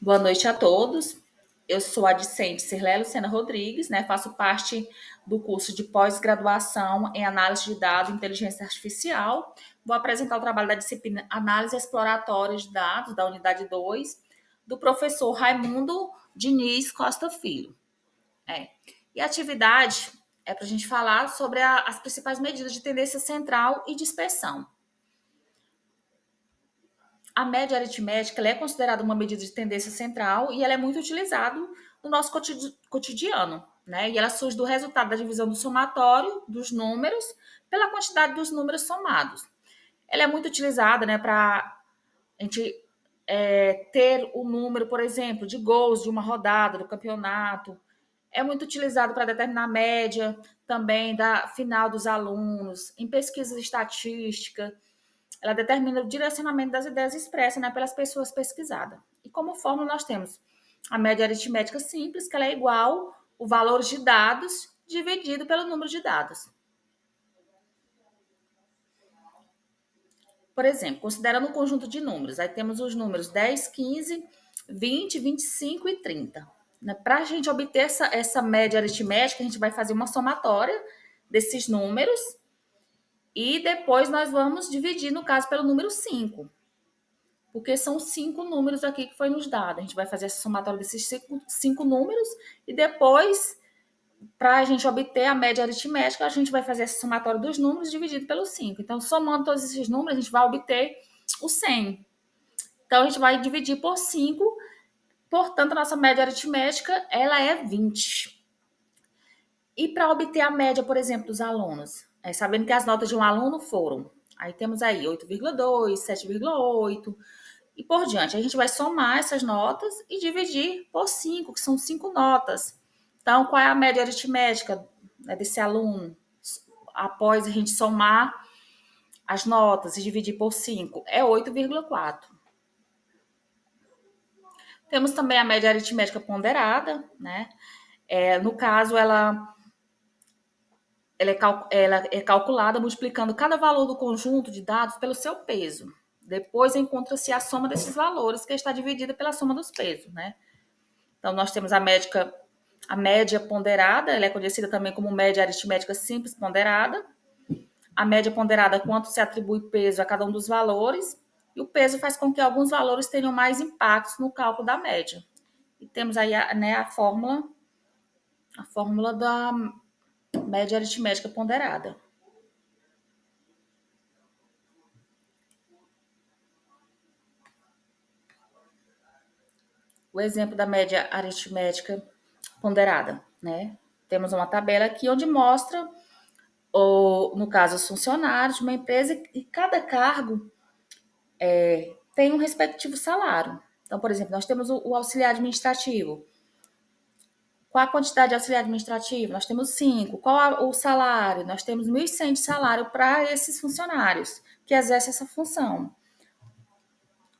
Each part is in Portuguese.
Boa noite a todos. Eu sou a discente Cirlé Lucena Rodrigues, né? Faço parte do curso de pós-graduação em análise de dados e inteligência artificial. Vou apresentar o trabalho da disciplina Análise Exploratória de Dados, da unidade 2, do professor Raimundo Diniz Costa Filho. E a atividade é para a gente falar sobre as principais medidas de tendência central e dispersão. A média aritmética ela é considerada uma medida de tendência central e ela é muito utilizada no nosso cotidiano, né? E ela surge do resultado da divisão do somatório dos números pela quantidade dos números somados. Ela é muito utilizada, né, para a gente ter o número, por exemplo, de gols de uma rodada do campeonato. É muito utilizado para determinar a média também da final dos alunos, em pesquisas estatísticas. Ela determina o direcionamento das ideias expressas, né, pelas pessoas pesquisadas. E como fórmula nós temos a média aritmética simples, que ela é igual o valor de dados dividido pelo número de dados. Por exemplo, considerando um conjunto de números, aí temos os números 10, 15, 20, 25 e 30. Para a gente obter essa média aritmética, a gente vai fazer uma somatória desses números e depois nós vamos dividir, no caso, pelo número 5. Porque são 5 números aqui que foi nos dado. A gente vai fazer essa somatória desses 5 números e depois, para a gente obter a média aritmética, a gente vai fazer essa somatória dos números dividido pelo 5. Então, somando todos esses números, a gente vai obter o 100. Então, a gente vai dividir por 5, portanto, a nossa média aritmética ela é 20. E para obter a média, por exemplo, dos alunos, sabendo que as notas de um aluno foram, aí temos aí 8,2, 7,8, e por diante. A gente vai somar essas notas e dividir por 5, que são 5 notas. Então, qual é a média aritmética, né, desse aluno? Após a gente somar as notas e dividir por 5, é 8,4. Temos também a média aritmética ponderada, né? No caso, ela é calculada multiplicando cada valor do conjunto de dados pelo seu peso. Depois encontra-se a soma desses valores, que está dividida pela soma dos pesos, né? Então, nós temos a média ponderada, ela é conhecida também como média aritmética simples ponderada. A média ponderada, quanto se atribui peso a cada um dos valores, e o peso faz com que alguns valores tenham mais impactos no cálculo da média. E temos aí a fórmula da média aritmética ponderada. O exemplo da média aritmética ponderada, né? Temos uma tabela aqui onde mostra, no caso, os funcionários de uma empresa, e cada cargo tem um respectivo salário. Então, por exemplo, nós temos o auxiliar administrativo. Qual a quantidade de auxiliar administrativo? Nós temos 5. Qual o salário? Nós temos 1.100 de salário para esses funcionários que exercem essa função.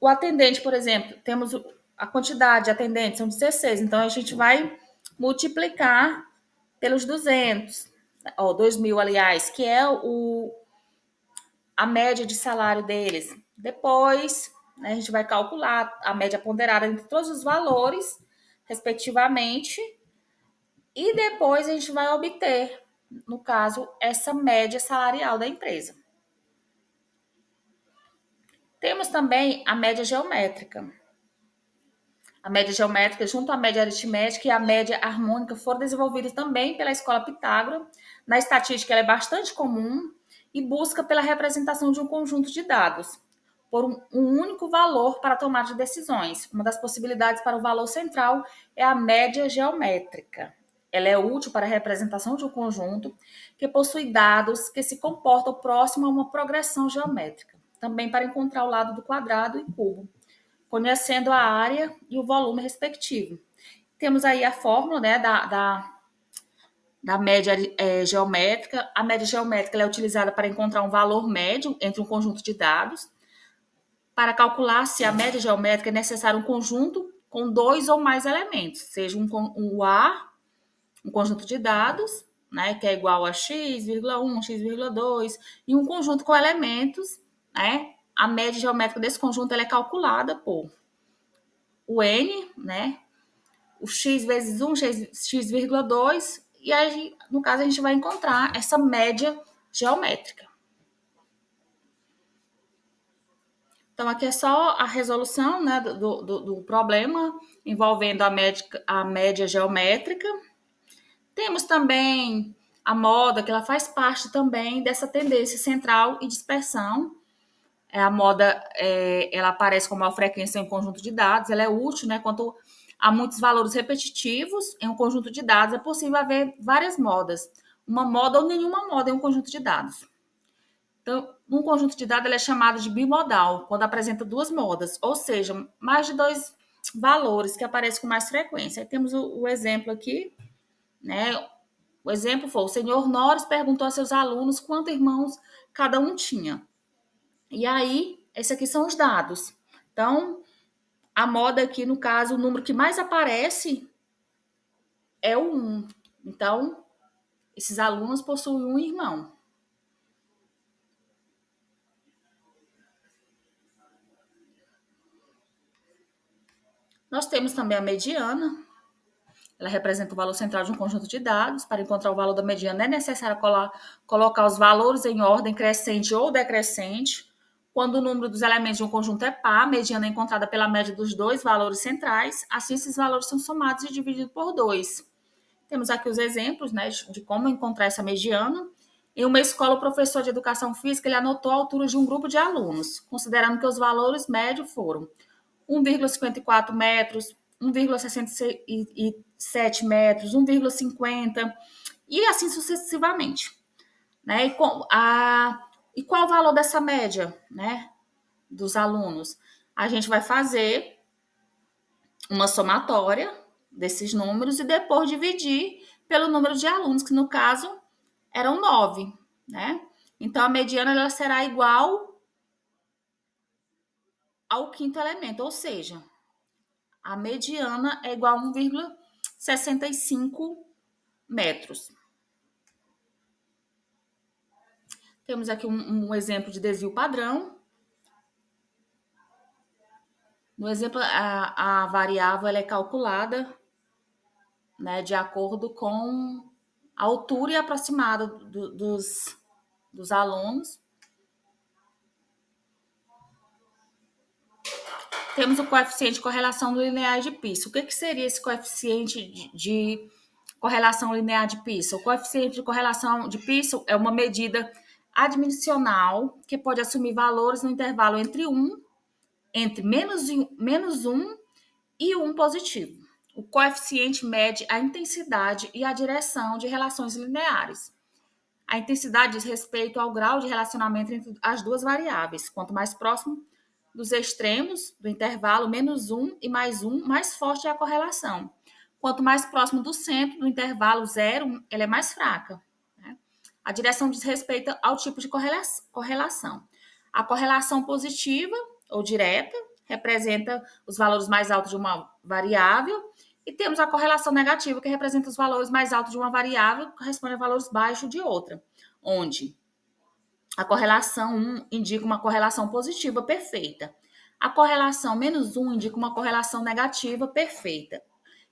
O atendente, por exemplo, temos a quantidade de atendentes, são 16. Então, a gente vai multiplicar pelos 200, 2.000, aliás, que é a média de salário deles. Depois, né, a gente vai calcular a média ponderada entre todos os valores, respectivamente, e depois a gente vai obter, no caso, essa média salarial da empresa. Temos também a média geométrica. A média geométrica, junto à média aritmética e a média harmônica, foram desenvolvidas também pela Escola Pitágoras. Na estatística, ela é bastante comum e busca pela representação de um conjunto de dados por um único valor para tomar de decisões. Uma das possibilidades para o valor central é a média geométrica. Ela é útil para a representação de um conjunto que possui dados que se comportam próximo a uma progressão geométrica. Também para encontrar o lado do quadrado e cubo, conhecendo a área e o volume respectivo. Temos aí a fórmula, né, da média geométrica. A média geométrica é utilizada para encontrar um valor médio entre um conjunto de dados. Para calcular se a média geométrica é necessário um conjunto com 2 ou mais elementos, seja um A, um conjunto de dados, né, que é igual a x,1, x,2, e um conjunto com elementos, né? A média geométrica desse conjunto ela é calculada por o N, né? O x vezes 1, x,2, e aí, no caso, a gente vai encontrar essa média geométrica. Então, aqui é só a resolução, né, do problema envolvendo a média geométrica. Temos também a moda, que ela faz parte também dessa tendência central e dispersão. A moda, ela aparece como uma frequência em um conjunto de dados, ela é útil, né, quanto há muitos valores repetitivos em um conjunto de dados, é possível haver várias modas. Uma moda ou nenhuma moda em um conjunto de dados. Então, um conjunto de dados ele é chamado de bimodal, quando apresenta duas modas, ou seja, mais de dois valores que aparecem com mais frequência. Aí temos o exemplo aqui, né? O exemplo foi: o senhor Norris perguntou a seus alunos quantos irmãos cada um tinha. E aí, esses aqui são os dados. Então, a moda aqui, no caso, o número que mais aparece é o 1. Então, esses alunos possuem um irmão. Nós temos também a mediana. Ela representa o valor central de um conjunto de dados. Para encontrar o valor da mediana, é necessário colocar os valores em ordem crescente ou decrescente. Quando o número dos elementos de um conjunto é par, a mediana é encontrada pela média dos dois valores centrais. Assim, esses valores são somados e divididos por 2. Temos aqui os exemplos, né, de como encontrar essa mediana. Em uma escola, o professor de educação física ele anotou a altura de um grupo de alunos, considerando que os valores médios foram 1,54 metros, 1,67 metros, 1,50 e assim sucessivamente. Né? E qual o valor dessa média, né, dos alunos? A gente vai fazer uma somatória desses números e depois dividir pelo número de alunos, que no caso eram 9, né? Então, a mediana ela será igual ao quinto elemento, ou seja, a mediana é igual a 1,65 metros. Temos aqui um exemplo de desvio padrão. No exemplo, a variável ela é calculada, né, de acordo com a altura e aproximada dos alunos. Temos o coeficiente de correlação linear de Pearson. O que seria esse coeficiente de correlação linear de Pearson? O coeficiente de correlação de Pearson é uma medida adimensional que pode assumir valores no intervalo entre menos 1 e 1 positivo. O coeficiente mede a intensidade e a direção de relações lineares. A intensidade diz respeito ao grau de relacionamento entre as duas variáveis. Quanto mais próximo dos extremos do intervalo menos 1 e mais 1, mais forte é a correlação. Quanto mais próximo do centro do intervalo 0, ela é mais fraca. Né? A direção diz respeito ao tipo de correlação. A correlação positiva ou direta representa os valores mais altos de uma variável e temos a correlação negativa, que representa os valores mais altos de uma variável, que corresponde a valores baixos de outra, onde a correlação 1 indica uma correlação positiva perfeita. A correlação menos 1 indica uma correlação negativa perfeita.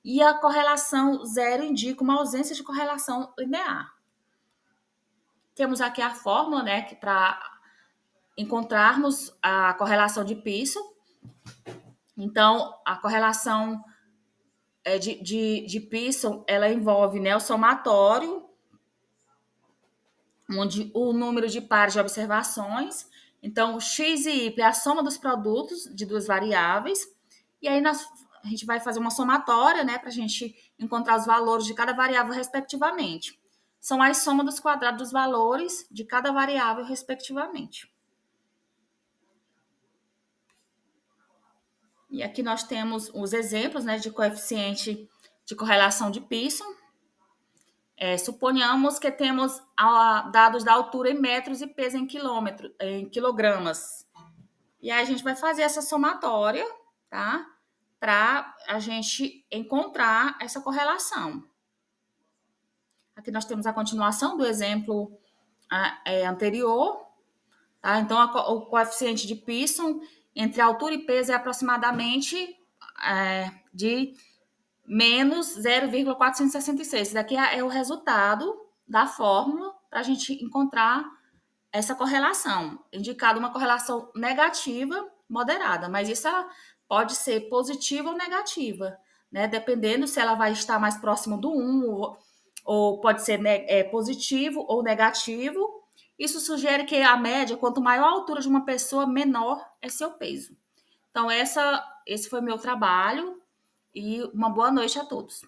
E a correlação 0 indica uma ausência de correlação linear. Temos aqui a fórmula, né, para encontrarmos a correlação de Pearson. Então, a correlação de Pearson, ela envolve, né, o somatório, onde o número de pares de observações. Então, x e y é a soma dos produtos de duas variáveis. E aí a gente vai fazer uma somatória, né, para a gente encontrar os valores de cada variável respectivamente. São as somas dos quadrados dos valores de cada variável respectivamente. E aqui nós temos os exemplos, né, de coeficiente de correlação de Pearson. Suponhamos que temos dados da altura em metros e peso em quilogramas. E aí a gente vai fazer essa somatória, tá? Para a gente encontrar essa correlação. Aqui nós temos a continuação do exemplo anterior. Tá? Então, o coeficiente de Pearson entre altura e peso é aproximadamente de menos 0,466. Esse daqui é o resultado da fórmula para a gente encontrar essa correlação. Indicada uma correlação negativa moderada, mas isso ela pode ser positiva ou negativa, né? Dependendo se ela vai estar mais próximo do 1 ou pode ser positivo ou negativo. Isso sugere que a média, quanto maior a altura de uma pessoa, menor é seu peso. Então, esse foi meu trabalho e uma boa noite a todos.